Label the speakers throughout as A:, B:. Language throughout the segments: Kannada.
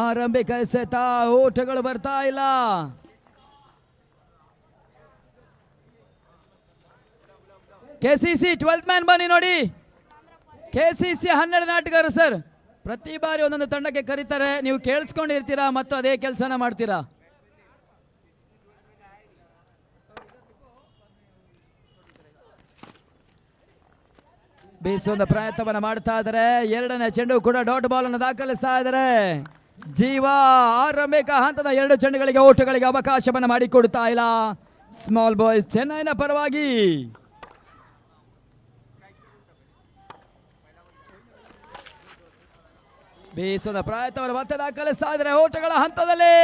A: ಆರಂಭಿಕ ಎಸೆತ, ಓಟಗಳು ಬರ್ತಾ ಇಲ್ಲ. ಕೆಸಿಸಿ 12th ಮ್ಯಾನ್ ಬನ್ನಿ ನೋಡಿ. ಕೆಸಿಸಿ 12 ಆಟಗಾರರು ಸರ್. ಪ್ರತಿ ಬಾರಿ ಒಂದೊಂದು ತಂಡಕ್ಕೆ ಕರೀತಾರೆ, ನೀವು ಕೇಳಿಸ್ಕೊಂಡಿರ್ತೀರಾ ಮತ್ತು ಅದೇ ಕೆಲಸನ ಮಾಡ್ತೀರಾ. ಬೀಸುವ ಪ್ರಯತ್ನವನ್ನು ಮಾಡ್ತಾ ಇದ್ದಾರೆ. ಎರಡನೇ ಚೆಂಡು ಕೂಡ ಡಾಟ್ ಬಾಲ್ ಅನ್ನು ದಾಖಲಿಸ್ತಾ ಇದ್ದಾರೆ. ಜೀವ ಆರಂಭಿಕ ಹಂತದ 2 ಚೆಂಡುಗಳಿಗೆ ಓಟಗಳಿಗೆ ಅವಕಾಶವನ್ನು ಮಾಡಿಕೊಡ್ತಾ ಇಲ್ಲ. ಸ್ಮಾಲ್ ಬಾಯ್ಸ್ ಚೆನ್ನೈನ ಪರವಾಗಿ. ಬೀಸುವ ಪ್ರಯತ್ನವನ್ನು ಮತ್ತೆ ದಾಖಲಿಸ್ತಾ ಇದ್ದಾರೆ. ಓಟಗಳ ಹಂತದಲ್ಲಿ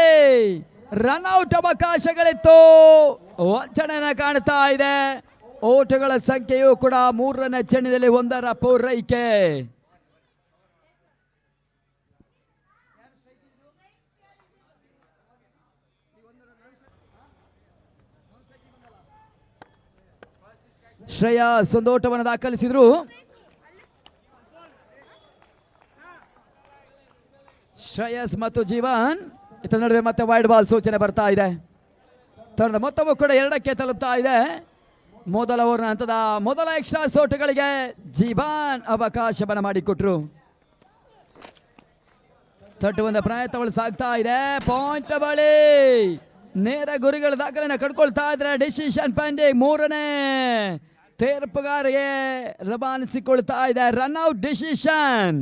A: ರನ್ಔಟ್ ಅವಕಾಶಗಳಿತ್ತು. ವಂಚನೆಯನ್ನು ಕಾಣ್ತಾ ಇದೆ. ಓಟಗಳ ಸಂಖ್ಯೆಯು ಕೂಡ 3ನೇ ಚೆಂಡಿನಲ್ಲಿ 1ರ ಪೂರೈಕೆ. ಶ್ರೇಯಸ್ ಒಂದು ಓಟವನ್ನು ದಾಖಲಿಸಿದ್ರು. ಶ್ರೇಯಸ್ ಮತ್ತು ಜೀವನ್ ಇದರ ನಡುವೆ ಮತ್ತೆ ವೈಡ್ ಬಾಲ್ ಸೂಚನೆ ಬರ್ತಾ ಇದೆ. ತಂಡದ ಮೊತ್ತವೂ ಕೂಡ 2ಕ್ಕೆ ತಲುಪ್ತಾ ಇದೆ. ಮೊದಲ ಓವರ್ನ ಹಂತದ ಮೊದಲ ಎಕ್ಸ್ಟ್ರಾ ಓಟಗಳಿಗೆ ಜೀವನ್ ಅವಕಾಶವನ್ನು ಮಾಡಿಕೊಟ್ರು. ತಟ್ಟುವಂತ ಪ್ರಯತ್ನಗಳು ಸಾಗ್ತಾ ಇದೆ. ಪಾಯಿಂಟ್ ಬಳಿ ನೇರ ಗುರಿಗಳ ದಾಖಲೆಯನ್ನು ಕಡ್ಕೊಳ್ತಾ ಇದ್ರೆ ಡಿಸಿಷನ್ ಪೆಂಡಿಂಗ್. 3ನೇ ತೀರ್ಪುಗಾರಿಗೆ ರವಾನಿಸಿಕೊಳ್ತಾ ಇದೆ. Run out decision.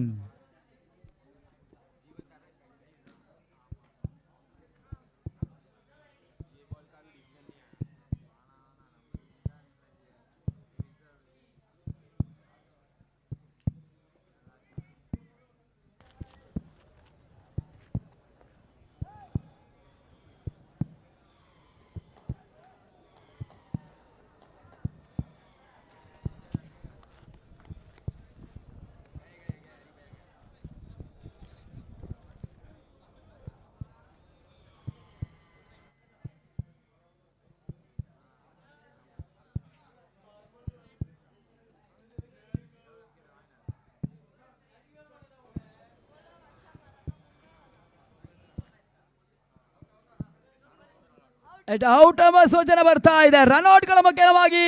A: ಔಟ್ ಎಂಬ ಸೂಚನೆ ಬರ್ತಾ ಇದೆ. ರನ್ಔಟ್ಗಳ ಮುಖ್ಯವಾಗಿ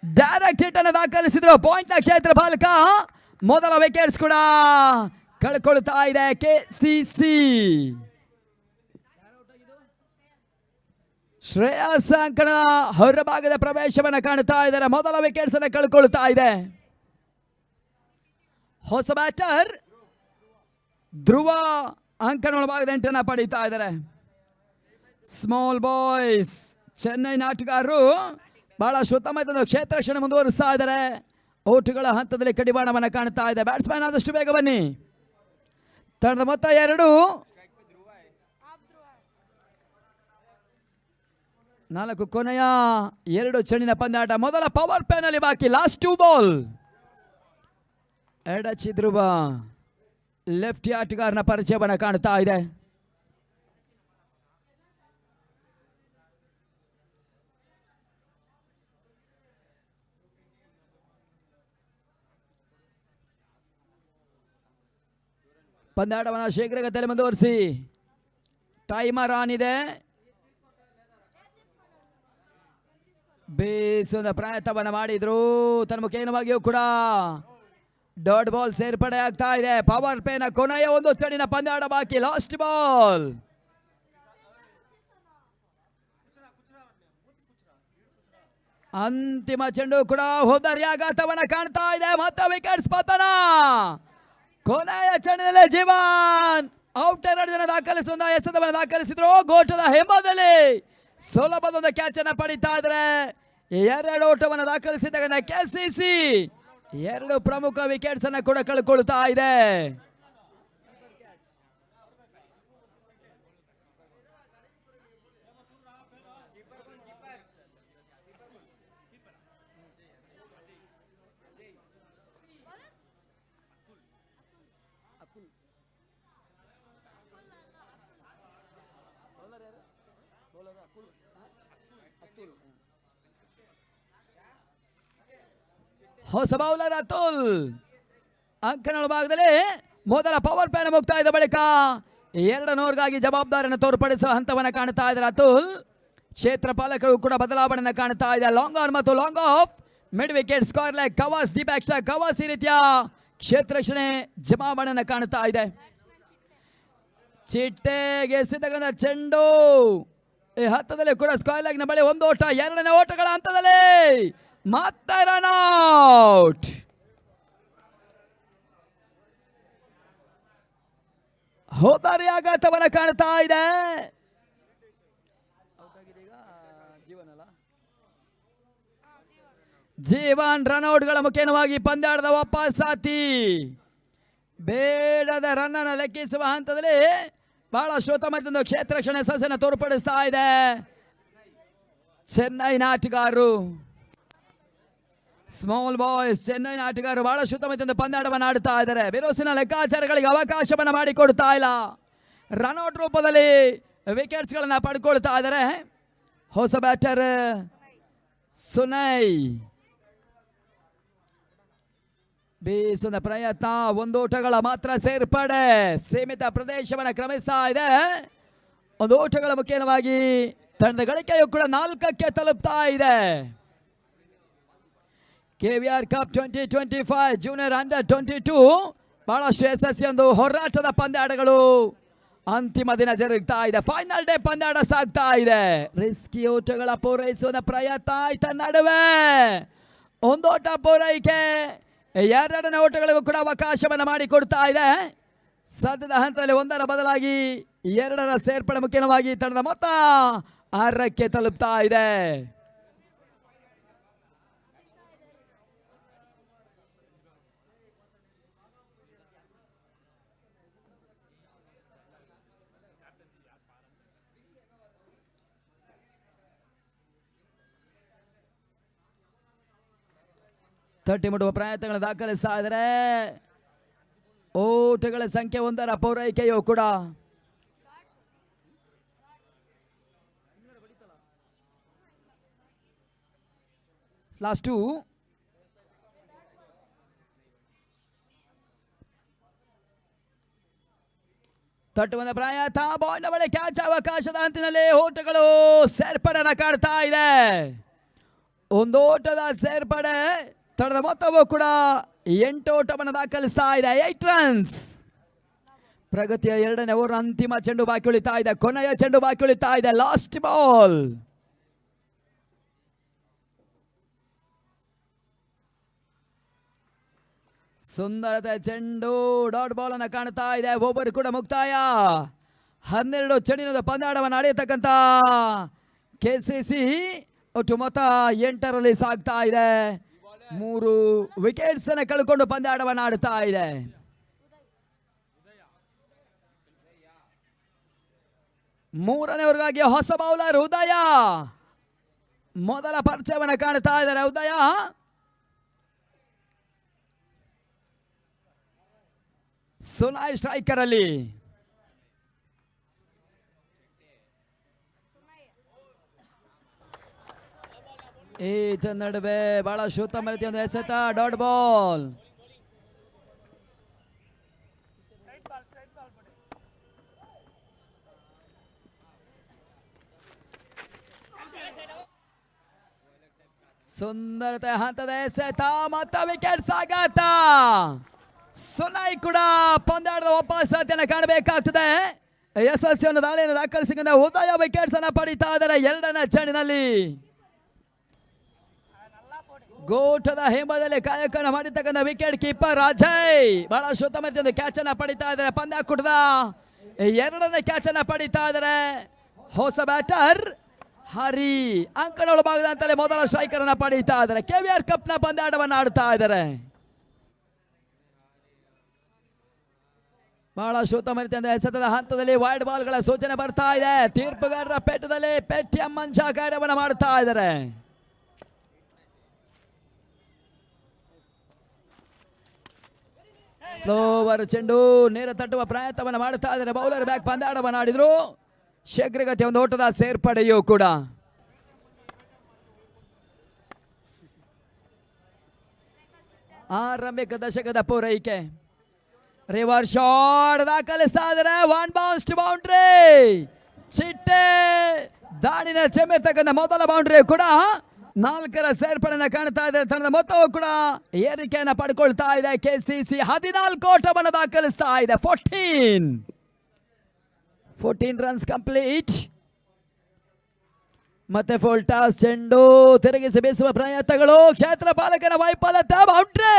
A: ಡೈರೆಕ್ಟ್ ಹಿಟ್ ಅನ್ನು ದಾಖಲಿಸಿದ್ರು. ಪಾಯಿಂಟ್ ಕ್ಷೇತ್ರ ಬಾಲಕ ಮೊದಲ ವಿಕೆಟ್ಸ್ ಕೂಡ ಕಳ್ಕೊಳ್ತಾ ಇದೆ ಕೆಸಿಸಿ. ಶ್ರೇಯಸ್ ಅಂಕಣ ಹೊರಭಾಗದ ಪ್ರವೇಶವನ್ನು ಕಾಣ್ತಾ ಇದ್ದಾರೆ. ಮೊದಲ ವಿಕೆಟ್ಸ್ ಅನ್ನು ಕಳ್ಕೊಳ್ತಾ ಇದೆ. ಹೊಸ ಬ್ಯಾಟರ್ ಧ್ರುವ ಅಂಕಣ ಭಾಗದ ಎಂಟನ್ನು ಪಡೀತಾ ಇದ್ದಾರೆ. ಸ್ಮಾಲ್ ಬಾಯ್ಸ್ ಚೆನ್ನೈ ಆಟಗಾರರು ಬಹಳ ಉತ್ತಮ ಕ್ಷೇತ್ರ ರಕ್ಷಣೆ ಮುಂದುವರಿಸ್ತಾ ಇದ್ದಾರೆ. ಓಟುಗಳ ಹಂತದಲ್ಲಿ ಕಡಿವಾಣವನ್ನು ಕಾಣ್ತಾ ಇದೆ. ಬ್ಯಾಟ್ಸ್ಮನ್ ಆದಷ್ಟು ಬೇಗ ಬನ್ನಿ. ತಂಡದ ಮೊತ್ತ 2. 4 ಕೊನೆಯ 2 ಚೆಂಡಿನ ಪಂದ್ಯಾಟ. ಮೊದಲ ಪವರ್ ಪ್ಲೇ ನಲ್ಲಿ ಬಾಕಿ. Last 2 ball. ಎಡಚಿ ಧ್ರುವ ಲೆಫ್ಟ್ ಆಟಗಾರನ ಪರಿಚಯವನ್ನು ಕಾಣ್ತಾ ಇದೆ. ಪಂದ್ಯಾಟವನ್ನು ಶೀಘ್ರಗತಿಯಲ್ಲಿ ಮುಂದುವರಿಸಿ. ಟೈಮರ್ ಆನ್ ಇದೆ. ಬೇಸದ ಪ್ರಯತ್ನವನ್ನು ಮಾಡಿದ್ರು. ತನ್ಮುಖೇನವಾಗಿಯೂ ಕೂಡ ಡಾಟ್ ಬಾಲ್ ಸೇರ್ಪಡೆ ಆಗ್ತಾ ಇದೆ. ಪವರ್ ಪ್ಲೇನ ಕೊನೆಯ 1 ಚೆಂಡಿನ ಪಂದ್ಯಾಟ ಬಾಕಿ. Last ball. ಅಂತಿಮ ಚೆಂಡು ಕೂಡ ಹೋದರ್ಯಾಘಾತವನ್ನು ಕಾಣ್ತಾ ಇದೆ. ಮತ್ತೆ ವಿಕೆಟ್ಸ್ ಪತನ. ಕೊನೆಯ ಚೆಂಡಿನಲ್ಲಿ ಜೀವನ್ ಔಟ್ 2 ಜನ ದಾಖಲಿಸುವ ಎಸೆತವನ್ನು ದಾಖಲಿಸಿದ್ರು. ಗೋಟದ ಹಿಂಬದಲ್ಲಿ ಸುಲಭದ ಕ್ಯಾಚ್ ಅನ್ನು ಪಡಿತಾ ಇದ್ದಾರೆ. 2 ಓಟವನ್ನು ದಾಖಲಿಸಿದಾಗ ಕೆಸಿಸಿ 2 ಪ್ರಮುಖ ವಿಕೆಟ್ಸ್ ಅನ್ನು ಕೂಡ ಕಳ್ಕೊಳ್ತಾ ಇದೆ. ಹೊಸ ಬೌಲರ್ ಅತುಲ್ ಅಂಕಣ ಭಾಗದಲ್ಲಿ ಮೊದಲ ಪವರ್ ಪ್ಲೇ ಮುಕ್ತಾಯದ ಬಳಿಕ ಎರಡನೇ ಓವರ್ಗಾಗಿ ಜವಾಬ್ದಾರಿಯನ್ನು ತೋರ್ಪಡಿಸುವ ಹಂತವನ್ನು ಕಾಣ್ತಾ ಇದ್ದಾರೆ ಅತುಲ್. ಕ್ಷೇತ್ರ ಪಾಲಕರು ಕೂಡ ಬದಲಾವಣೆಯನ್ನು ಕಾಣ್ತಾ ಇದೆ. ಲಾಂಗ್ ಆನ್ ಮತ್ತು long off, mid wicket, square leg, covers, deep extra covers, ಈ ರೀತಿಯ ಕ್ಷೇತ್ರ ರಕ್ಷಣೆ ಜಮಾವಣೆಯನ್ನು ಕಾಣ್ತಾ ಇದೆ. ಚಿಟ್ಟೆಗೆ ಎಸೆತಕ್ಕಂಥ ಚೆಂಡು ಈ ಹಂತದಲ್ಲಿ ಕೂಡ ಸ್ಕ್ವೇರ್ ಲೆಗ್ ನ ಬಳಿ ಒಂದು ಓಟ. ಎರಡನೇ ಓಟಗಳ ಹಂತದಲ್ಲಿ ಮತ್ತೆ ರನ್ ಔಟ್. ಹೋದಾರಿ ಆಘಾತವನ್ನು ಕಾಣ್ತಾ ಇದೆ. ಜೀವನ್ ರನ್ಔಟ್ಗಳ ಮುಖೇನವಾಗಿ ಪಂದ್ಯಾಟದ ವಾಪಸ್ಸಾತಿ. ಬೇಡದ ರನ್ ಅನ್ನು ಲೆಕ್ಕಿಸುವ ಹಂತದಲ್ಲಿ ಬಹಳಷ್ಟು ಉತ್ತಮ ಕ್ಷೇತ್ರ ರಕ್ಷಣೆ ಸಸ್ಯನ ತೋರ್ಪಡಿಸ್ತಾ ಇದೆ ಚೆನ್ನೈ ಆಟಗಾರರು. ಸ್ಮಾಲ್ ಬಾಯ್ಸ್ ಚೆನ್ನೈ ಆಟಗಾರರು ಬಹಳಷ್ಟು ಉತ್ತಮ ಪಂದ್ಯಾಟವನ್ನು ಆಡುತ್ತಾ ಇದ್ದಾರೆ. ಬಿರುಸಿನ ಲೆಕ್ಕಾಚಾರಗಳಿಗೆ ಅವಕಾಶವನ್ನು ಮಾಡಿಕೊಡ್ತಾ ಇಲ್ಲ. ರನ್ಔಟ್ ರೂಪದಲ್ಲಿ ವಿಕೆಟ್ಸ್ ಗಳನ್ನ ಪಡ್ಕೊಳ್ತಾ ಇದ್ದಾರೆ. ಹೊಸ ಬ್ಯಾಟರ್ ಸುನೈ ಬೀಸುವ ಪ್ರಯತ್ನ, ಒಂದು ಓಟಗಳ ಮಾತ್ರ ಸೇರ್ಪಡೆ. ಸೀಮಿತ ಪ್ರದೇಶವನ್ನು ಕ್ರಮಿಸ್ತಾ ಇದೆ. ಒಂದು ಓಟಗಳ ಮುಖ್ಯವಾಗಿ ತಂಡದ ಗಳಿಕೆಯು ಕೂಡ 4ಕ್ಕೆ ತಲುಪ್ತಾ ಇದೆ. ಕೆವಿಆರ್ ಕಪ್ 2025 ಜೂನಿಯರ್ ಅಂಡರ್ 22 ಬಹಳಷ್ಟು ಯಶಸ್ವಿ ಒಂದು ಹೋರಾಟದ ಪಂದ್ಯಾಟಗಳು ಅಂತಿಮ ದಿನ ಜರುಗ್ತಾ ಇದೆ. ಫೈನಲ್ ಡೇ ಪಂದ್ಯಾಟ ಸಾಗ್ತಾ ಇದೆ. ರಿಸ್ಕಿ ಓಟಗಳ ಪೂರೈಸುವ ಪ್ರಯತ್ನ ಆಯ್ತ ನಡುವೆ ಒಂದು ಓಟ ಪೂರೈಕೆ, ಎರಡನೇ ಓಟಗಳಿಗೂ ಕೂಡ ಅವಕಾಶವನ್ನು ಮಾಡಿಕೊಡ್ತಾ ಇದೆ. ಸದ್ಯದ ಹಂತದಲ್ಲಿ ಒಂದರ ಬದಲಾಗಿ ಎರಡರ ಸೇರ್ಪಡೆ ಮುಖ್ಯವಾಗಿ ತಂಡದ ಮೊತ್ತ 6ಕ್ಕೆ ತಲುಪ್ತಾ ಇದೆ. ತಟ್ಟಿ ಮುಟ್ಟುವ ಪ್ರಯತ್ನಗಳನ್ನು ದಾಖಲಿಸ್ತಾ ಇದ್ದಾರೆ. ಓಟಗಳ ಸಂಖ್ಯೆ 1ರ ಪೂರೈಕೆಯೂ ಕೂಡ ಲಾಸ್ಟ್ 2 ತಟ್ಟುವಂತ ಪ್ರಯತ್ನ, ಬಾಲ್ನ ಬಳಿ ಕ್ಯಾಚ್ ಅವಕಾಶದ ಹಂತದಲ್ಲಿ ಓಟಗಳು ಸೇರ್ಪಡೆನ ಕಾಡ್ತಾ ಇದೆ. ಒಂದು ಓಟದ ಸೇರ್ಪಡೆ, ತಂಡದ ಮೊತ್ತವೂ ಕೂಡ 8 ಓಟವನ್ನು ದಾಖಲಿಸ್ತಾ ಇದೆ. 8 ರನ್ಸ್. ಪ್ರಗತಿಯ ಎರಡನೇ ಓವರ್ ಅಂತಿಮ ಚೆಂಡು ಬಾಕಿ ಉಳಿತಾ ಇದೆ. ಕೊನೆಯ ಚೆಂಡು ಬಾಕಿ ಉಳಿತಾ ಇದೆ. Last ball. ಸುಂದರತೆ ಚೆಂಡು, ಡಾಟ್ ಬಾಲ್ ಅನ್ನು ಕಾಣ್ತಾ ಇದೆ. ಓವರ್ ಕೂಡ ಮುಕ್ತಾಯ. 12 ಚೆಂಡಿನ ಪಂದ್ಯಾಟವನ್ನು ಆಡಿರ್ತಕ್ಕಂಥ ಕೆಸಿಸಿ ಒಟ್ಟು ಮೊತ್ತ 8ರಲ್ಲಿ ಸಾಗ್ತಾ ಇದೆ. 3 ವಿಕೆಟ್ಸ್ ಅನ್ನು ಕಳ್ಕೊಂಡು ಪಂದ್ಯಾಟವನ್ನು ಆಡುತ್ತಾ ಇದೆ. ಮೂರನೇ ಓವರ್ಗಾಗಿ ಹೊಸ ಬೌಲರ್ ಉದಯ ಮೊದಲ ಪರಿಚಯವನ್ನು ಕಾಣ್ತಾ ಇದ್ದಾರೆ. ಉದಯ ಸುನಾಯ್ ಸ್ಟ್ರೈಕರ್ ಅಲ್ಲಿ ಈತ ನಡುವೆ ಬಹಳ ಉತ್ತಮ ರೀತಿಯ ಒಂದು ಎಸೆತ, ಡಾಟ್ ಬಾಲ್. ಸುಂದರತೆ ಹಂತದ ಎಸೆತ ಮತ್ತು ವಿಕೆಟ್ ಸಾಗಾಟ. ಸುನಾಯ್ ಕೂಡ ಪಂದ್ಯಾಟದ ವಾಪಸ್ಸಾತಿಯನ್ನು ಕಾಣಬೇಕಾಗ್ತದೆ. ಯಶಸ್ವಿಯನ್ನು ದಾಳಿಯನ್ನು ದಾಖಲಿಸಿಕೊಂಡ ಉದಯ ವಿಕೆಟ್ಸ್ ಅನ್ನು ಪಡಿತಾ ಇದ್ದಾರೆ. ಎರಡನೇ ಚೆಂಡಿನಲ್ಲಿ ಗೋಟದ ಹಿಂಬದಲ್ಲಿ ಕಾಯಕನ ಮಾಡಿರ್ತಕ್ಕಂಥ ವಿಕೆಟ್ ಕೀಪರ್ ಅಜಯ್ ಬಹಳ ಉತ್ತಮ ರೀತಿಯ ಕ್ಯಾಚ್ ಅನ್ನ ಪಡಿತಾ ಇದ್ದಾರೆ. ಪಂದ್ಯಾಕೂಟದ ಎರಡನೇ ಕ್ಯಾಚ್ ಅನ್ನ ಪಡಿತಾ ಇದ್ದಾರೆ. ಹೊಸ ಬ್ಯಾಟರ್ ಹರಿ ಅಂಕಣ ಭಾಗದಂತಲೇ ಮೊದಲ ಸ್ಟ್ರೈಕರ್ ಅನ್ನ ಪಡಿತಾ ಇದ್ದಾರೆ. ಕೆವಿಆರ್ ಕಪ್ ನ ಪಂದ್ಯಾಟವನ್ನು ಆಡ್ತಾ ಇದ್ದಾರೆ. ಬಹಳ ಉತ್ತಮ ರೀತಿಯಿಂದ ಎಸೆತದ ಹಂತದಲ್ಲಿ ವೈಡ್ ಬಾಲ್ ಗಳ ಸೂಚನೆ ಬರ್ತಾ ಇದೆ. ತೀರ್ಪುಗಾರರ ಪೆಟ್ಟದಲ್ಲಿ ಪೆಟ್ಟಿಯ ಮಂಚ ಕಾರ್ಯವನ್ನು ಮಾಡ್ತಾ ಇದ್ದಾರೆ. ಸ್ಲೋವರ್ ಚೆಂಡು ನೇರ ತಟ್ಟುವ ಪ್ರಯತ್ನವನ್ನು ಮಾಡ್ತಾ ಇದ್ದಾರೆ. ಬೌಲರ್ ಬ್ಯಾಕ್ ಪಂದ್ಯಾಟವನ್ನು ಆಡಿದ್ರು. ಶೀಘ್ರಗತಿ ಒಂದು ಓಟದ ಸೇರ್ಪಡೆಯೂ ಕೂಡ. ಆರಂಭಿಕ ದಶಕದ ಪೂರೈಕೆ ರಿವರ್ ಶಾಟ್ ದಾಖಲಿಸ್ತಾ ಇದ್ದಾರೆ. One bounce to boundary. ಚಿಟ್ಟೆ ದಾಳಿನ ಚೆಮ್ಮಿರ್ತಕ್ಕಂಥ ಮೊದಲ ಬೌಂಡ್ರಿ ಕೂಡ 4ರ ಸೇರ್ಪಡೆಯನ್ನು ಕಾಣ್ತಾ ಇದೆ. ತಂಡದ ಮೊತ್ತವು ಕೂಡ ಏರಿಕೆಯನ್ನು ಪಡ್ಕೊಳ್ತಾ ಇದೆ. ಕೆಸಿಸಿ 14 ಓಟವನ್ನು ದಾಖಲಿಸ್ತಾ ಇದೆ. 14 ರನ್ಸ್ ಕಂಪ್ಲೀಟ್. ಮತ್ತೆ ಫುಲ್ ಟಾಸ್, ಚೆಂಡು ತಿರುಗಿಸಿ ಬೀಸುವ ಪ್ರಯತ್ನಗಳು, ಕ್ಷೇತ್ರ ಪಾಲಕನ ವೈಫಲ್ಯತೆ, boundary.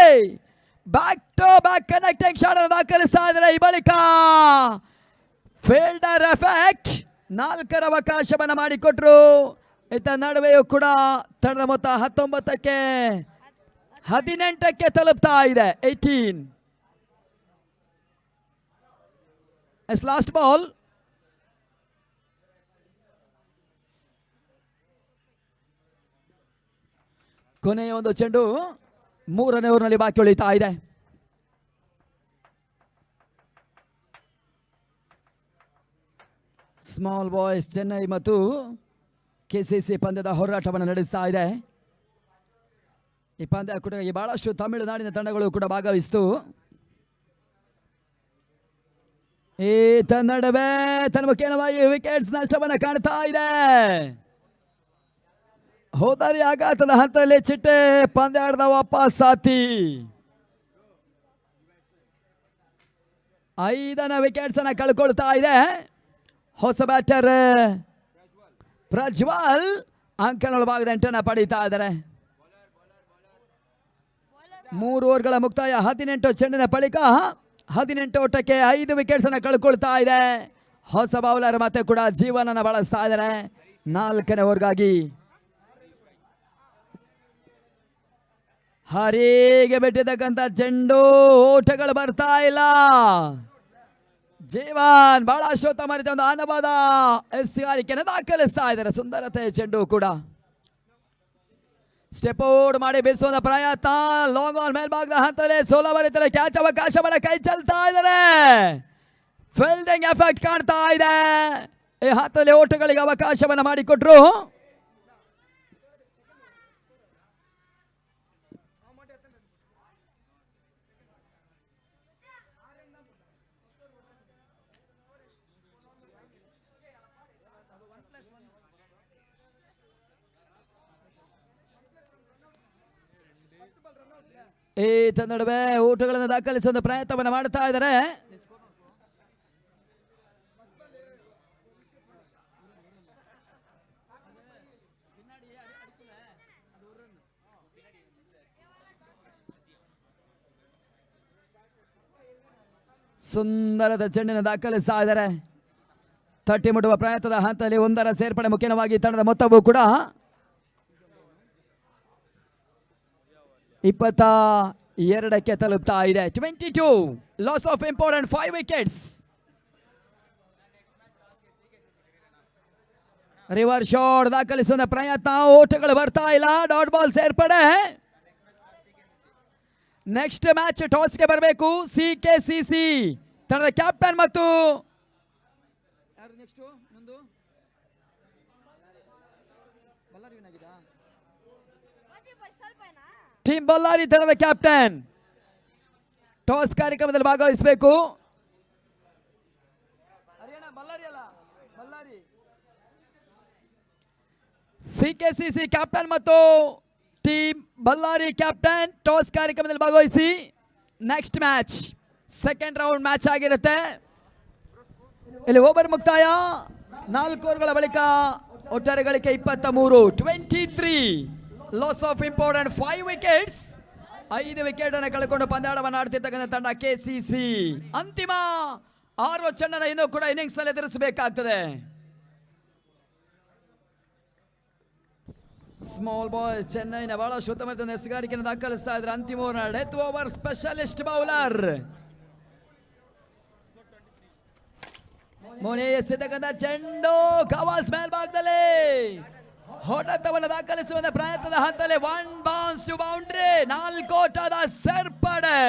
A: Back to back connecting shot ಅನ್ನು ದಾಖಲಿಸ್ತಾ ಇದ್ದಾರೆ. ಈ ಬಳಿಕ ಫೀಲ್ಡರ್ ಎಫೆಕ್ಟ್ 4ರ ಅವಕಾಶವನ್ನು ಮಾಡಿಕೊಟ್ರು. ಇತ್ತ ನಡುವೆಯೂ ಕೂಡ ತಂಡದ ಮೊತ್ತ 19ಕ್ಕೆ 18ಕ್ಕೆ ತಲುಪ್ತಾ ಇದೆ. 18 ಎಸ್ ಲಾಸ್ಟ್ ಬಾಲ್. ಕೊನೆಯ ಒಂದು ಚೆಂಡು 3ನೇ ಓವರ್ನಲ್ಲಿ ಬಾಕಿ ಉಳಿತಾ ಇದೆ. ಸ್ಮಾಲ್ ಬಾಯ್ಸ್ ಚೆನ್ನೈ ಮತ್ತು ಕೆಸಿಸಿ ಪಂದ್ಯದ ಹೋರಾಟವನ್ನು ನಡೆಸ್ತಾ ಇದೆ. ಈ ಪಂದ್ಯ ಕೂಡ ಬಹಳಷ್ಟು ತಮಿಳುನಾಡಿನ ತಂಡಗಳು ಕೂಡ ಭಾಗವಹಿಸಿತು. ಈ ನಡುವೆ ತನ್ನ ಮುಖ್ಯವಾಗಿ ವಿಕೆಟ್ಸ್ ನಷ್ಟವನ್ನು ಕಾಣ್ತಾ ಇದೆ. ಹೋದಾರಿ ಆಘಾತದ ಹಂತದಲ್ಲಿ ಚಿಟ್ಟೆ ಪಂದ್ಯಾಟದ ವಾಪಸ್ ಸಾತಿ 5ನೇ ವಿಕೆಟ್ಸ್ ಅನ್ನು ಕಳ್ಕೊಳ್ತಾ ಇದೆ. ಹೊಸ ಬ್ಯಾಟರ್ ಪ್ರಜ್ವಲ್ ಅಂಕಣಗಳ ಭಾಗದ 8 ಪಡೀತಾ ಇದ್ದಾರೆ. 3 ಓವರ್ಗಳ ಮುಕ್ತಾಯ, 18 ಚೆಂಡಿನ ಬಳಿಕ 18 ಓಟಕ್ಕೆ 5 ವಿಕೆಟ್ಸ್ ಅನ್ನು ಕಳ್ಕೊಳ್ತಾ ಇದೆ. ಹೊಸ ಬೌಲರ್ ಮತ್ತೆ ಕೂಡ ಜೀವನನ ಬಳಸ್ತಾ ಇದ್ದಾರೆ 4ನೇ ಓವರ್ಗಾಗಿ. ಹರಿಗೆ ಬಿಟ್ಟಿದ್ದಕ್ಕಂಥ ಚೆಂಡು, ಓಟಗಳು ಬರ್ತಾ ಇಲ್ಲ. ಜೀವನ್ ಬಹಳಷ್ಟು ಉತ್ತಮ ರೀತಿಯ ಒಂದು ಅನುಭವದ ಎಸ್ಗಾರಿಕೆಯನ್ನು ದಾಖಲಿಸ್ತಾ ಇದ್ದಾರೆ. ಸುಂದರತೆ ಚೆಂಡು ಕೂಡ ಸ್ಟೆಪ್ ಔಟ್ ಮಾಡಿ ಬೀಸುವ ಪ್ರಯತ್ನ. ಲಾಂಗ್ ಆನ್ ಮೇಲ್ಭಾಗದ ಹಂತದಲ್ಲಿ ಸೋಲವರಿತಲ್ಲಿ ಕ್ಯಾಚ್ ಅವಕಾಶವನ್ನು ಕೈ ಚೆಲ್ತಾ ಇದ್ದಾರೆ. ಫೀಲ್ಡಿಂಗ್ ಎಫೆಕ್ಟ್ ಕಾಣ್ತಾ ಇದೆ. ಈ ಹಂತದಲ್ಲಿ ಓಟಗಳಿಗೆ ಅವಕಾಶವನ್ನು ಮಾಡಿಕೊಟ್ರು. ಈ ನಡುವೆ ಊಟಗಳನ್ನು ದಾಖಲಿಸುವ ಪ್ರಯತ್ನವನ್ನು ಮಾಡ್ತಾ ಇದ್ದಾರೆ. ಸುಂದರದ ಚೆಂಡಿನ ದಾಖಲಿಸ್ತಾ ಇದ್ದಾರೆ. ತಟ್ಟಿ ಮುಟ್ಟುವ ಪ್ರಯತ್ನದ ಹಂತದಲ್ಲಿ 1ರ ಸೇರ್ಪಡೆ ಮುಖ್ಯವಾಗಿ ತಂಡದ ಮೊತ್ತವು ಕೂಡ 22ಕ್ಕೆ ತಲುಪ್ತಾ ಇದೆ. 22 loss of important 5 wickets. River shot ದಾಖಲಿಸುವ ಪ್ರಯತ್ನ, ಓಟಗಳು ಬರ್ತಾ ಇಲ್ಲ. ಡಾಟ್ ಬಾಲ್ ಸೇರ್ಪಡೆ. ನೆಕ್ಸ್ಟ್ ಮ್ಯಾಚ್ ಟಾಸ್ಗೆ ಬರಬೇಕು. ಕೆಸಿಸಿ ತಂಡದ ಕ್ಯಾಪ್ಟನ್ ಮತ್ತು ಟೀಮ್ ಬಳ್ಳಾರಿ ತಂಡದ ಕ್ಯಾಪ್ಟನ್ ಟಾಸ್ ಕಾರ್ಯಕ್ರಮದಲ್ಲಿ ಭಾಗವಹಿಸಬೇಕು. ಕೆಸಿಸಿ ಕ್ಯಾಪ್ಟನ್ ಮತ್ತು ಟೀಮ್ ಬಳ್ಳಾರಿ ಕ್ಯಾಪ್ಟನ್ ಟಾಸ್ ಕಾರ್ಯಕ್ರಮದಲ್ಲಿ ಭಾಗವಹಿಸಿ. Next match second round match ಆಗಿರುತ್ತೆ. ಇಲ್ಲಿ ಓವರ್ ಮುಕ್ತಾಯ, 4 ಓವರ್ಗಳ ಬಳಿಕ ಒಟ್ಟಾರೆ ಗಳಿಕೆ 23. 23 loss of important 5 wickets. 5 wicket ಅನ್ನು ಕಳ್ಕೊಂಡು ಪಂದ್ಯಾಟವನ್ನು ಆಡ್ತಿರ್ತಕ್ಕಂಥ ತಂಡ ಕೆಸಿಸಿ ಅಂತಿಮ 6 ಚೆಂಡನ್ನು ಇನ್ನೂ ಕೂಡ ಇನ್ನಿಂಗ್ಸ್ ನಲ್ಲಿ ಎದುರಿಸಬೇಕಾಗ್ತದೆ. ಸ್ಮಾಲ್ ಬಾಯ್ಸ್ ಚೆನ್ನೈನ ಬಹಳಷ್ಟು ಉತ್ತಮ ಎಸಗಾರಿಕೆಯನ್ನು ದಾಖಲಿಸ್ತಾ ಇದ್ದಾರೆ. ಅಂತಿಮ over death over specialist bowler Moni ಎಸೆತಕ್ಕಂಥ ಚೆಂಡು ಕವಾಸ್ ಮೇಲ್ಭಾಗದಲ್ಲಿ ಹೊಡೆತವನ್ನು ದಾಖಲಿಸುವ ಪ್ರಯತ್ನದ ಹಂತದಲ್ಲಿ 1 ಬೌನ್ಸ್ ಟು ಬೌಂಡ್ರಿ. 4 ಓಟದ ಸೇರ್ಪಡೆ.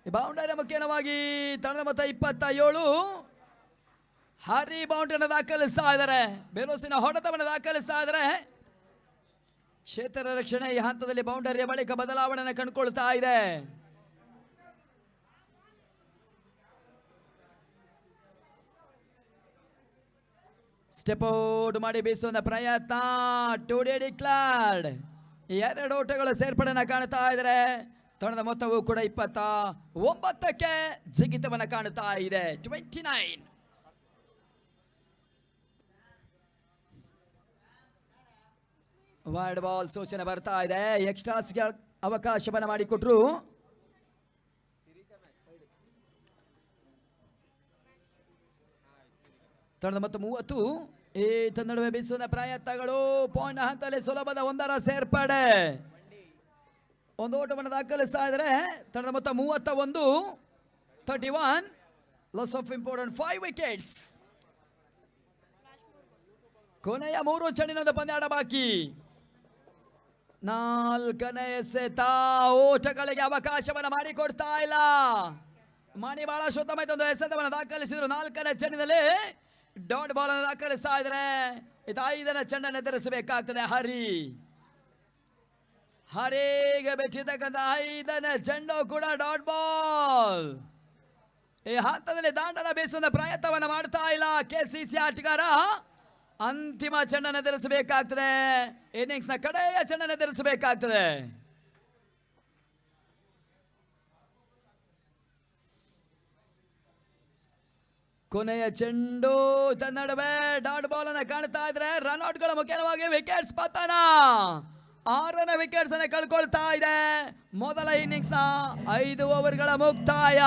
A: ಬೌಂಡರಿ ಮುಖ್ಯವಾಗಿ ತಂಡದ ಮೊತ್ತ 27. ಹರಿ ಬೌಂಡ್ರಿಯನ್ನು ದಾಖಲಿಸ್ತಾ ಇದ್ದಾರೆ. ಬೆರೋಸಿನ ಹೊಡೆತವನ್ನು ದಾಖಲಿಸ್ತಾ ಇದ್ದಾರೆ. ಕ್ಷೇತ್ರ ರಕ್ಷಣೆ ಈ ಹಂತದಲ್ಲಿ ಬೌಂಡರಿಯ ಬಳಿಕ ಬದಲಾವಣೆಯನ್ನು ಕಂಡುಕೊಳ್ತಾ ಇದೆ. ಸ್ಟೆಪ್ ಔಟ್ ಮಾಡಿ ಬೀಸುವ ಪ್ರಯತ್ನ. ಟು ಡಿ ಡಿಕ್ಲಾರ್ಡ್. ಎರಡು ಓಟಗಳು ಸೇರ್ಪಡೆನ ಕಾಣ್ತಾ ಇದ್ದಾರೆ. ತಂಡದ ಮೊತ್ತವು ಕೂಡ 29ಕ್ಕೆ ಜಿಗಿತವನ್ನ ಕಾಣುತ್ತಾ ಇದೆ. 29. ವೈಡ್ ಬಾಲ್ ಸೂಚನೆ ಬರ್ತಾ ಇದೆ. ಎಕ್ಸ್ಟ್ರಾಸ್ಗೆ ಅವಕಾಶವನ್ನ ಮಾಡಿಕೊಟ್ರು. ತಂಡದ ಮೊತ್ತ 30. ಈ ನಡುವೆ ಬೀಸುವ ಪ್ರಯತ್ನಗಳು. ಪಾಯಿಂಟ್ ಹಂತದಲ್ಲಿ ಸುಲಭದ 1ರ ಸೇರ್ಪಡೆ. ಒಂದು ಓಟವನ್ನು ದಾಖಲಿಸ್ತಾ ಇದ್ದಾರೆ. ತಂಡದ ಮೊತ್ತ 31. 31. Loss of important 5 wickets. ಕೊನೆಯ 3 ಚೆಂಡಿನೊಂದು ಪಂದ್ಯಾಟ ಬಾಕಿ. 4ನೇ ಎಸೆತ. ಓಟಗಳಿಗೆ ಅವಕಾಶವನ್ನು ಮಾಡಿಕೊಡ್ತಾ ಇಲ್ಲ. ಮಣಿ ಬಹಳ ಶುದ್ಧವಾದ ಎಸೆತವನ್ನು ದಾಖಲಿಸಿದ್ರು. 4ನೇ ಚೆಂಡಿನಲ್ಲಿ ಡಾಟ್ ಬಾಲ್ ಅನ್ನು ದಾಖಲಿಸ್ತಾ ಇದ್ದಾರೆ. ಇದು 5ನೇ ಚೆಂಡನ್ನು ಎದುರಿಸಬೇಕಾಗ್ತದೆ. ಹರಿಗೆ ಬೆಚ್ಚಿರ್ತಕ್ಕಂಥ 5ನೇ ಚೆಂಡು ಕೂಡ ಡಾಟ್ ಬಾಲ್. ಈ ಹಂತದಲ್ಲಿ ದಾಂಡನ ಬೀಸುವ ಪ್ರಯತ್ನವನ್ನು ಮಾಡ್ತಾ ಇಲ್ಲ ಕೆಸಿಸಿ ಆಟಗಾರ. ಅಂತಿಮ ಚೆಂಡನ್ನು ಎದುರಿಸಬೇಕಾಗ್ತದೆ. ಇನ್ನಿಂಗ್ಸ್ ನ ಕಡೆಯ ಚೆಂಡನ್ನು ಎದುರಿಸಬೇಕಾಗ್ತದೆ. ಕೊನೆಯ ಚೆಂಡು. ನಡುವೆ ಡಾಟ್ ಬಾಲ್ ಅನ್ನು ಕಾಣ್ತಾ ಇದ್ರೆ. ರನ್ಔಟ್ಗಳ ಮುಖ್ಯವಾಗಿ ವಿಕೆಟ್ಸ್ ಪತನ. 6ನೇ ವಿಕೆಟ್ಸ್ ಅನ್ನು ಕಳ್ಕೊಳ್ತಾ ಇದೆ. ಮೊದಲ ಇನ್ನಿಂಗ್ಸ್ ನ 5 ಓವರ್ಗಳ ಮುಕ್ತಾಯ.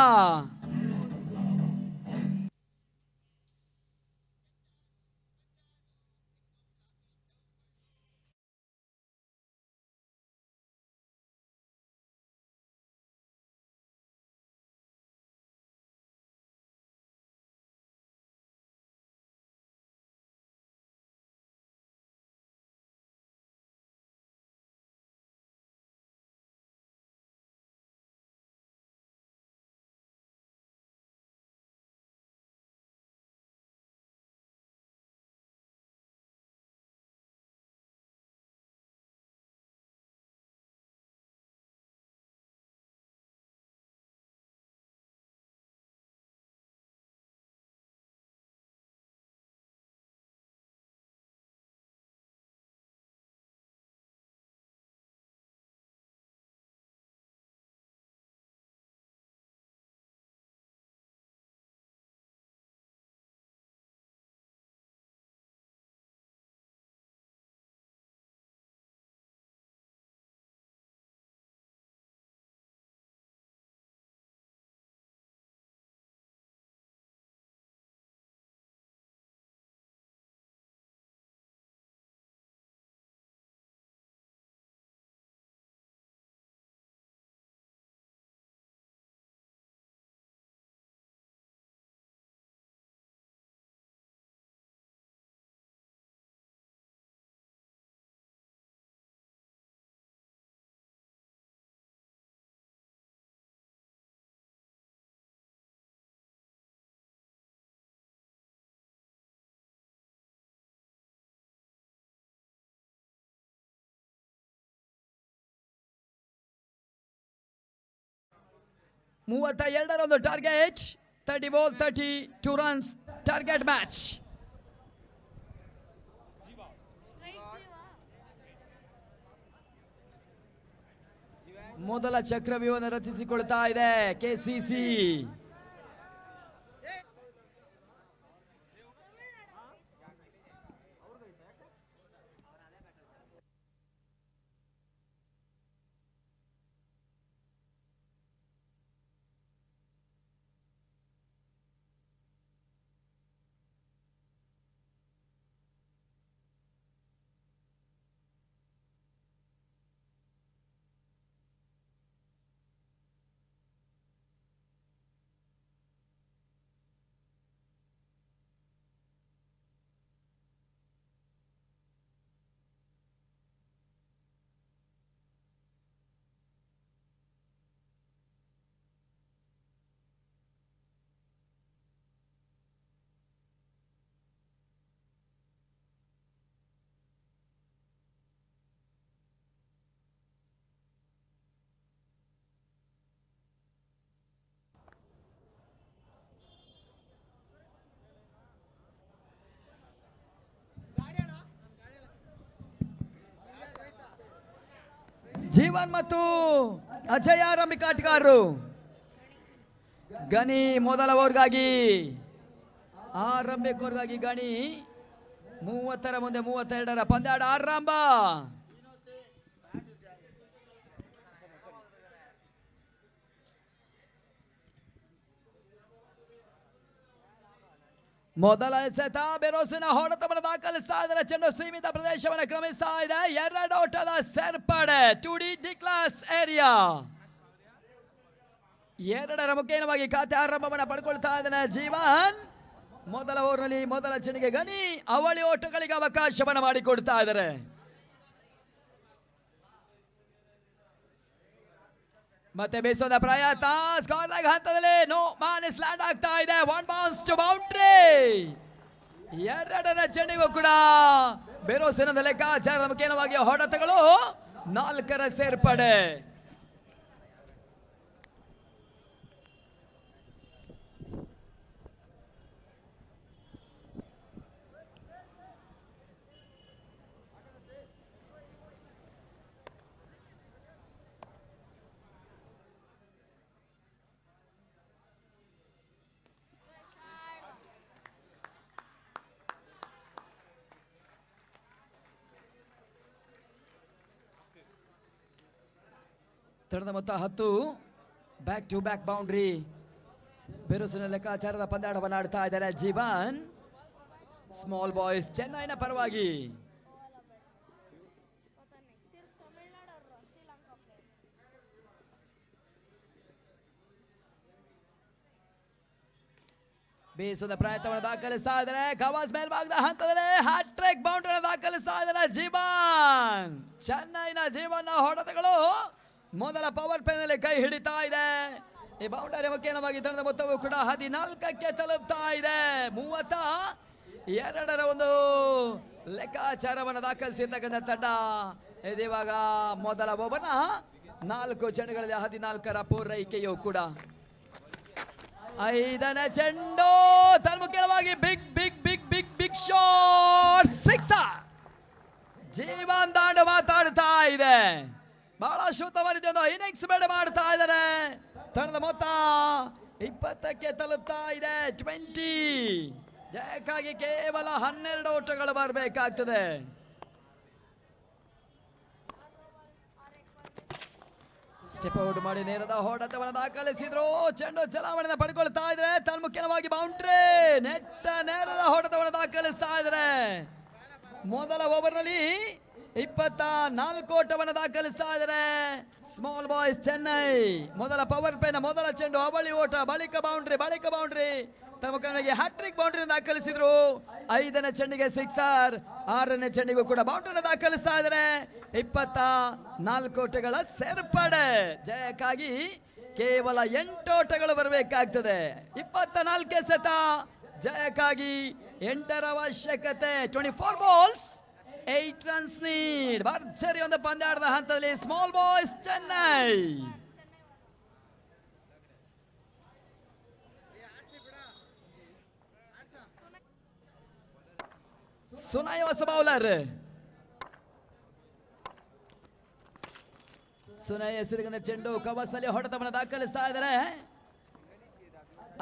A: ಮೂವತ್ತ target. 30 balls 32 runs target match. ಮೊದಲ ಚಕ್ರವ್ಯೂಹವನ್ನು ರಚಿಸಿಕೊಳ್ತಾ ಇದೆ ಕೆಸಿಸಿ. ಜೀವನ್ ಮತ್ತು ಅಜಯ್ ಆರಂಭಿಕ ಆಟಗಾರರು. ಗಣಿ ಮೊದಲ ಓವರ್ಗಾಗಿ ಆರಂಭಿಕರಿಗಾಗಿ ಗಣಿ 30 ಮುಂದೆ 32 ಪಂದ್ಯಾಟ ಆರಂಭ. ಮೊದಲ ಎಸೆತ ಬೆರೋಸಿನ ಹೊಡೆತವನ್ನು ದಾಖಲಿಸ್ತಾ ಇದ್ದಾರೆ. ಚೆಂಡು ಸೀಮಿತ ಪ್ರದೇಶವನ್ನು ಕ್ರಮಿಸ್ತಾ ಇದೆ. 2 ಓಟದ ಸೇರ್ಪಡೆ. 2D ಡಿ ಕ್ಲಾಸ್ ಏರಿಯಾ 2ರ ಮುಖೇನವಾಗಿ ಖಾತೆ ಆರಂಭವನ್ನು ಪಡ್ಕೊಳ್ತಾ ಇದ್ದಾನೆ ಜೀವನ್. ಮೊದಲ ಓವರ್ನಲ್ಲಿ ಮೊದಲ ಚೆಂಡಿಗೆ ಗಣಿ ಅವಳಿ ಓಟಗಳಿಗೆ ಅವಕಾಶವನ್ನು ಮಾಡಿಕೊಡ್ತಾ ಇದ್ದಾರೆ. ಮತ್ತೆ ಬೇಸೋದ ಪ್ರಯತ್ನ ಸ್ಕಾರ್ ಲೈನ್ ಹಂತದಲ್ಲಿ ನೋ ಮ್ಯಾನ್ ಇಸ್ ಲ್ಯಾಂಡ್ ಆಗ್ತಾ ಇದೆ. 1 ಬೌನ್ಸ್ ಟು ಬೌಂಡ್ರಿ. 2ರ ಚೆಂಡಿಗೂ ಕೂಡ ಬೆರೋಸಿನ ಲೆಕ್ಕಾಚಾರದ ಮುಖೇನವಾಗಿ ಹೊಡೆತಗಳು. 4ರ ಸೇರ್ಪಡೆ. ತಂಡದ ಮೊತ್ತ 10. Back to back boundary. ಬೆರೋಸಿನ ಲೆಕ್ಕಾಚಾರದ ಪಂದ್ಯಾಟವನ್ನು ಆಡ್ತಾ ಇದ್ದಾರೆ ಜೀವನ್. ಸ್ಮಾಲ್ ಬಾಯ್ಸ್ ಚೆನ್ನೈನ ಪರವಾಗಿ. ಬೇಸದ ಪ್ರಯತ್ನವನ್ನು ದಾಖಲಿಸ್ತಾ ಇದ್ದಾರೆ. ಕವಾಸ್ ಮೇಲ್ಭಾಗದ ಹಂತದಲ್ಲಿ ಹ್ಯಾಟ್ರಿಕ್ ಬೌಂಡ್ರಿ ದಾಖಲಿಸ್ತಾ ಇದ್ದಾರೆ ಜೀವನ್. ಚೆನ್ನೈನ ಜೀವನ ಹೊಡೆತಗಳು ಮೊದಲ ಪವರ್ ಪ್ಲೇ ನಲ್ಲಿ ಕೈ ಹಿಡಿತಾ ಇದೆ. ಈ ಬೌಂಡರಿ ಮುಖೇನವಾಗಿ ತಂಡದ ಮೊತ್ತವು ಕೂಡ 14ಕ್ಕೆ ತಲುಪ್ತಾ ಇದೆ. 32ರ ಒಂದು ಲೆಕ್ಕಾಚಾರವನ್ನು ದಾಖಲಿಸಿರ್ತಕ್ಕಂಥ ತಂಡ ಇದಿವಾಗ ಮೊದಲ ಓವರ್ನ 4 ಚೆಂಡುಗಳಲ್ಲಿ 14ರ ಪೂರೈಕೆಯೂ ಕೂಡ. 5ನೇ ಚೆಂಡು ತನ್ಮುಖವಾಗಿ big big big big big shot sixer. Jeevan ದಾಂಡು ಮಾತಾಡ್ತಾ ಇದೆ. ಬಹಳ ಶುದ್ಧವಾದ ಒಂದು ಇನ್ನಿಂಗ್ಸ್ ಬೇಡ ಮಾಡ್ತಾ ಇದ್ದಾರೆ. ತಂಡದ ಮೊತ್ತ 20ಕ್ಕೆ ತಲುಪ್ತಾ ಇದೆ. 20 ಜಯಕ್ಕಾಗಿ ಕೇವಲ 12 ಓಟಗಳು ಬರಬೇಕಾಗ್ತದೆ. ಸ್ಟೆಪ್ ಔಟ್ ಮಾಡಿ ನೇರದ ಹೊಡೆತವನ್ನು ದಾಖಲಿಸಿದ್ರು. ಚೆಂಡು ಚಲಾವಣೆ ಪಡ್ಕೊಳ್ತಾ ಇದ್ರೆ ತನ್ಮುಖ್ಯವಾಗಿ ಬೌಂಡ್ರಿ. ನೆಟ್ಟ ನೇರದ ಹೊಡೆತವನ್ನು ದಾಖಲಿಸ್ತಾ ಇದ್ದಾರೆ. ಮೊದಲ ಓವರ್ನಲ್ಲಿ 24 ಓಟವನ್ನು ದಾಖಲಿಸ್ತಾ ಇದ್ದಾರೆ ಸ್ಮಾಲ್ ಬಾಯ್ಸ್ ಚೆನ್ನೈ. ಮೊದಲ ಪವರ್ ಪ್ಲೇನ ಮೊದಲ ಚೆಂಡು ಅವಳಿ ಓಟ, ಬಳಿಕ ಬೌಂಡ್ರಿ ತಮ್ಮ ಹ್ಯಾಟ್ರಿಕ್ ಬೌಂಡ್ರಿ ದಾಖಲಿಸಿದ್ರು. 5ನೇ ಚೆಂಡಿಗೆ ಸಿಕ್ಸರ್, 6ನೇ ಚೆಂಡಿಗೂ ಕೂಡ ಬೌಂಡ್ರಿ ದಾಖಲಿಸ್ತಾ ಇದ್ದಾರೆ. 24 ಓಟಗಳ ಸೇರ್ಪಡೆ. ಜಯಕ್ಕಾಗಿ ಕೇವಲ 8 ಓಟಗಳು ಬರಬೇಕಾಗ್ತದೆ. 24 ಎಸೆತ ಜಯಕ್ಕಾಗಿ 8ರ ಅವಶ್ಯಕತೆ. 24 ಬಾಲ್ಸ್ 8 ರನ್ಸ್ ನೀಡ್. ಭರ್ಜರಿ ಒಂದು ಪಂದ್ಯಾಟದ ಹಂತದಲ್ಲಿ ಸ್ಮಾಲ್ ಬಾಯ್ಸ್ ಚೆನ್ನೈ. ಸುನೈ ಹೊಸ ಬೌಲರ್. ಸುನೈ ಹೆಸರಿನ ಚೆಂಡು ಕವಸಲ್ಲಿ ಹೊಡೆತವನ್ನು ದಾಖಲಿಸ್ತಾ ಇದ್ದಾರೆ.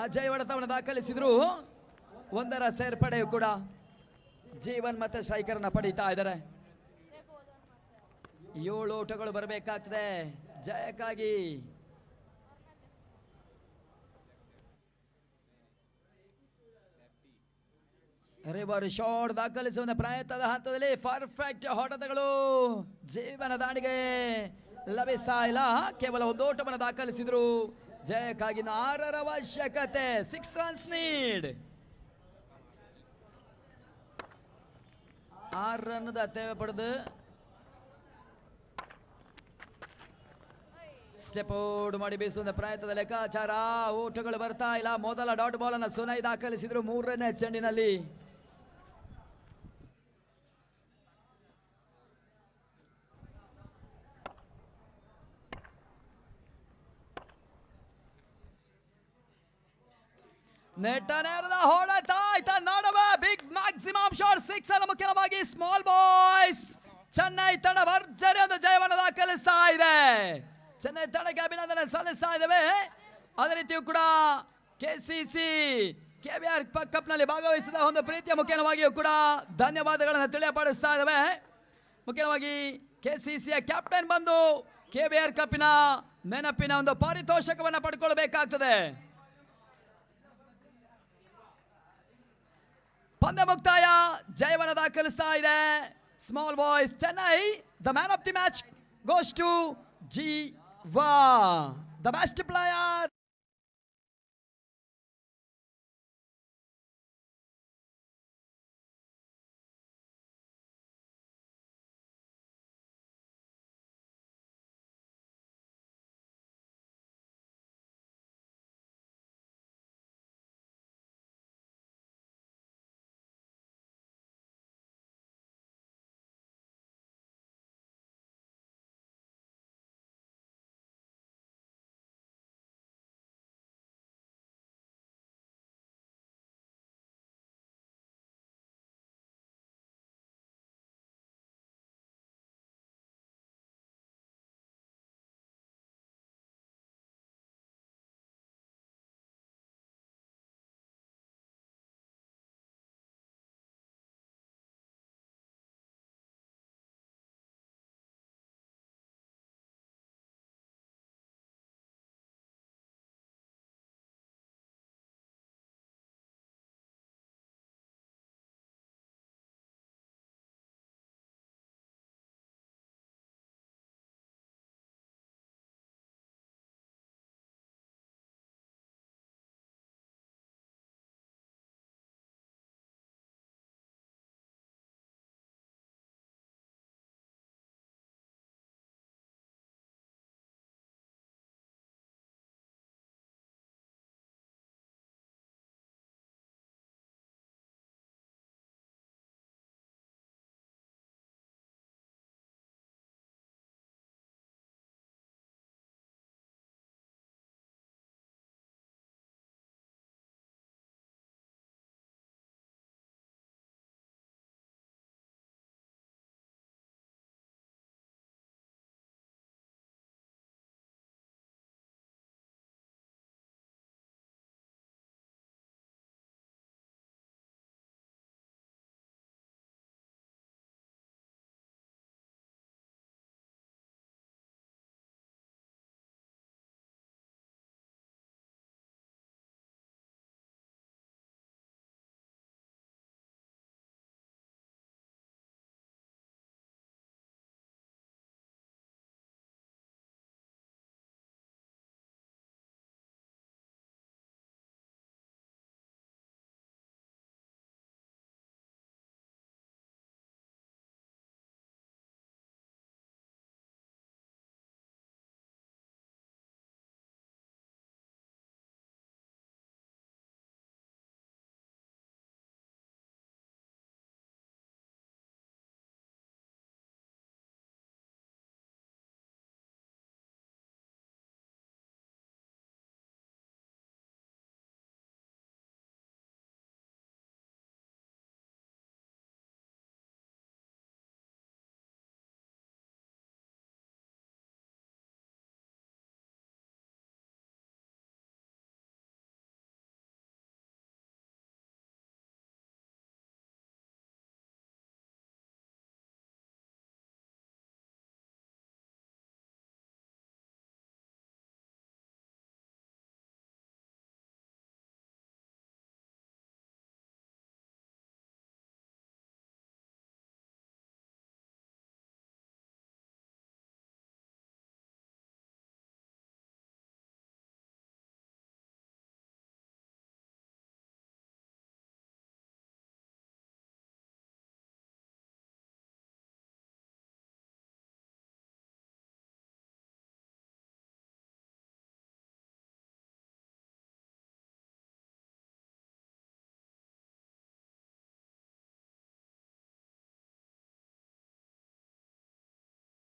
A: ಅಜಯ್ ಹೊಡೆತವನ್ನು ದಾಖಲಿಸಿದ್ರು. 1ರ ಸೇರ್ಪಡೆಯು ಕೂಡ ಜೀವನ್ ಮತ್ತೆ ಸ್ಟ್ರೈಕರ್ನ ಪಡೀತಾ ಇದ್ದಾರೆ. 7 ಓಟಗಳು ಬರಬೇಕಾಗ್ತದೆ ಜಯಕ್ಕಾಗಿ. ರಿವರ್ ಶಾಟ್ ದಾಖಲಿಸುವ ಪ್ರಯತ್ನದ ಹಂತದಲ್ಲಿ ಪರ್ಫೆಕ್ಟ್ ಹೊಡೆತಗಳು ಜೀವನ ದಾಳಿಗೆ ಲಭಿಸ್ತಾ ಇಲ್ಲ. ಕೇವಲ 1 ಓಟವನ್ನು ದಾಖಲಿಸಿದ್ರು. ಜಯಕ್ಕಾಗಿ 6ರ ಅವಶ್ಯಕತೆ. 6 ರನ್ಸ್ ನೀಡ್. 6 ರನ್ தேவை ಪಡೆದು ಸ್ಟೆಪ್ ಔಟ್ ಮಾಡಿ ಬೀಸುವ ಪ್ರಯತ್ನದ ಲೆಕ್ಕಾಚಾರ. ಓಟಗಳು ಬರ್ತಾ ಇಲ್ಲ. ಮೊದಲ ಡಾಟ್ ಬಾಲ್ ಅನ್ನು ಸುನೈ ದಾಖಲಿಸಿದ್ರು 3ನೇ ಚೆಂಡಿನಲ್ಲಿ. ನೆಟ್ಟ ನೇರದ ಹೊಡೆತ ಆಯ್ತಾ ನೋಡುವ. ಬಿಗ್ ಮ್ಯಾಕ್ಸಿಮಮ್ ಶಾಟ್ 6 ಅನ್ನು ಮುಖ್ಯವಾಗಿ ಸ್ಮಾಲ್ ಬಾಯ್ಸ್ ಚೆನ್ನೈ ತಂಡ ಭರ್ಜರಿ ಒಂದು ಜಯವನ್ನು ದಾಖಲಿಸ್ತಾ ಇದೆ. ಚೆನ್ನೈ ತಂಡಕ್ಕೆ ಅಭಿನಂದನೆ ಸಲ್ಲಿಸ್ತಾ ಇದ್ದೇವೆ. ಅದೇ ರೀತಿಯೂ ಕೂಡ ಕೆಸಿಸಿ ಕೆವಿಆರ್ ಕಪ್ ನಲ್ಲಿ ಭಾಗವಹಿಸಿದ ಒಂದು ಪ್ರೀತಿಯ ಮುಖ್ಯವಾಗಿಯೂ ಕೂಡ ಧನ್ಯವಾದಗಳನ್ನು ತಿಳಿಯಪಡಿಸ್ತಾ ಇದ್ದೇವೆ. ಮುಖ್ಯವಾಗಿ ಕೆಸಿಸಿಯ ಕ್ಯಾಪ್ಟನ್ ಬಂದು ಕೆವಿಆರ್ ಕಪ್ಪಿನ ನೆನಪಿನ ಒಂದು ಪಾರಿತೋಷಕವನ್ನು ಪಡ್ಕೊಳ್ಬೇಕಾಗ್ತದೆ. ಪಂದ್ಯ ಮುಕ್ತಾಯ ಜಯವನ್ನು ದಾಖಲಿಸ್ತಾ ಇದೆ small boys Chennai. The man of the match goes to Jiva, the best player.